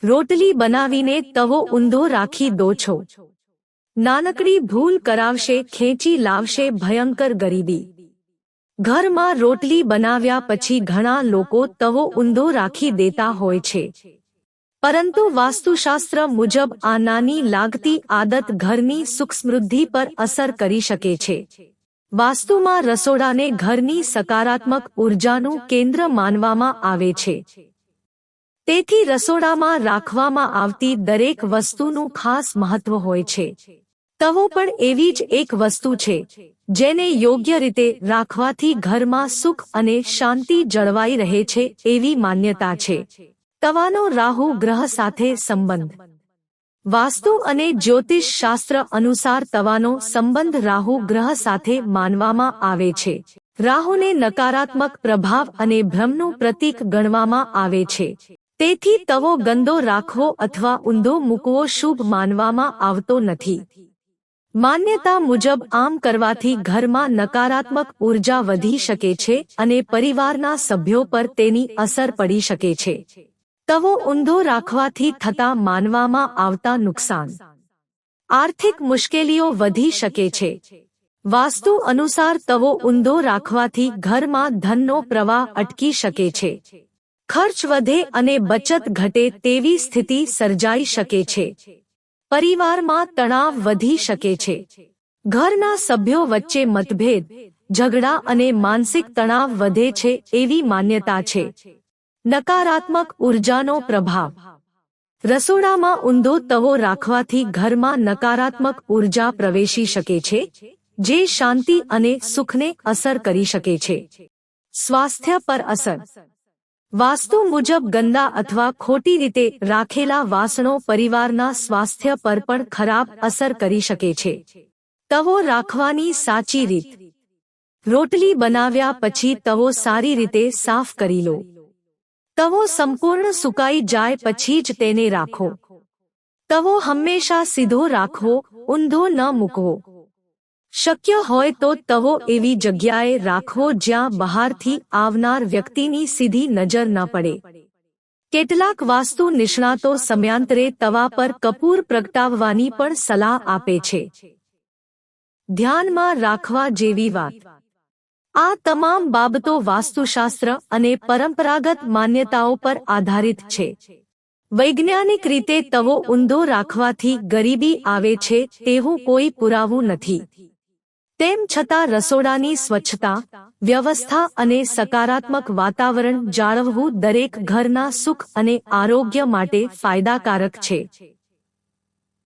રોટલી બનાવીને તવો ઊંધો રાખી દો છો. નાનકડી ભૂલ કરાવશે, ખેંચી લાવશે ભયંકર ગરીબી. ઘરમાં રોટલી બનાવ્યા પછી ઘણા લોકો તવો ઊંધો રાખી દેતા હોય છે, પરંતુ વાસ્તુશાસ્ત્ર મુજબ આ નાની લાગતી આદત ઘરની સુખ સમૃદ્ધિ પર અસર કરી શકે છે. વાસ્તુમાં રસોડાને ઘરની સકારાત્મક ઉર્જાનું કેન્દ્ર માનવામાં આવે છે. તેથી રસોડામાં રાખવામાં આવતી દરેક વસ્તુનું ખાસ મહત્વ હોય છે. તવો પણ એવી જ એક વસ્તુ છે જેને યોગ્ય રીતે રાખવાથી ઘરમાં સુખ અને શાંતિ જળવાઈ રહે છે એવી માન્યતા છે. તવાનો રાહુ ગ્રહ સાથે સંબંધ. વાસ્તુ અને જ્યોતિષ શાસ્ત્ર અનુસાર તવાનો સંબંધ રાહુ ગ્રહ સાથે માનવામાં આવે છે. રાહુને નકારાત્મક પ્રભાવ અને ભ્રમનું પ્રતીક ગણવામાં આવે છે. તેથી તવો ગંદો રાખવો અથવા ઊંધો મૂકવો શુભ માનવામાં આવતો નથી. માન્યતા મુજબ આમ કરવાથી ઘરમાં નકારાત્મક ઉર્જા વધી શકે છે અને પરિવારના સભ્યો પર તેની અસર પડી શકે છે. તવો ઊંધો રાખવાથી થતા માનવામાં આવતા નુકસાન. આર્થિક મુશ્કેલીઓ વધી શકે છે. વાસ્તુ અનુસાર તવો ઊંધો રાખવાથી ઘરમાં ધનનો પ્રવાહ અટકી શકે છે, ખર્ચ વધે અને બચત ઘટે તેવી સ્થિતિ સર્જાઈ શકે છે. પરિવારમાં તણાવ વધી શકે છે. ઘરના સભ્યો વચ્ચે મતભેદ, ઝઘડા અને માનસિક તણાવ વધે છે એવી માન્યતા છે. નકારાત્મક ઉર્જાનો પ્રભાવ. રસોડામાં ઊંધો તવો રાખવાથી ઘરમાં નકારાત્મક ઉર્જા પ્રવેશી શકે છે, જે શાંતિ અને સુખને અસર કરી શકે છે. સ્વાસ્થ્ય પર અસર. વાસ્તુ મુજબ ગંદા અથવા ખોટી રીતે રાખેલા વાસણો પરિવારના સ્વાસ્થ્ય પર પણ ખરાબ અસર કરી શકે છે. તવો રાખવાની સાચી રીત. રોટલી બનાવ્યા પછી તવો સારી રીતે સાફ કરી લો. તવો સંપૂર્ણ સુકાઈ જાય પછી જ તેને રાખો. તવો હંમેશા સીધો રાખવો, ઊંધો ન મૂકવો. શક્ય હોય તો તવો એવી જગ્યાએ રાખવો જ્યાં બહારથી આવનાર વ્યક્તિની સીધી નજર ન પડે. કેટલાક વાસ્તુ નિષ્ણાતો સમયાંતરે તવા પર કપૂર પ્રગટાવવાની પણ સલાહ આપે છે. ધ્યાનમાં રાખવા જેવી વાત. આ તમામ બાબતો વાસ્તુશાસ્ત્ર અને પરંપરાગત માન્યતાઓ પર આધારિત છે. વૈજ્ઞાનિક રીતે તવો ઊંધો રાખવાથી ગરીબી આવે છે તેવું કોઈ પુરાવું નથી. તેમ છતાં રસોડાની સ્વચ્છતા, વ્યવસ્થા અને સકારાત્મક વાતાવરણ જાળવવું દરેક ઘરના સુખ અને આરોગ્ય માટે ફાયદાકારક છે.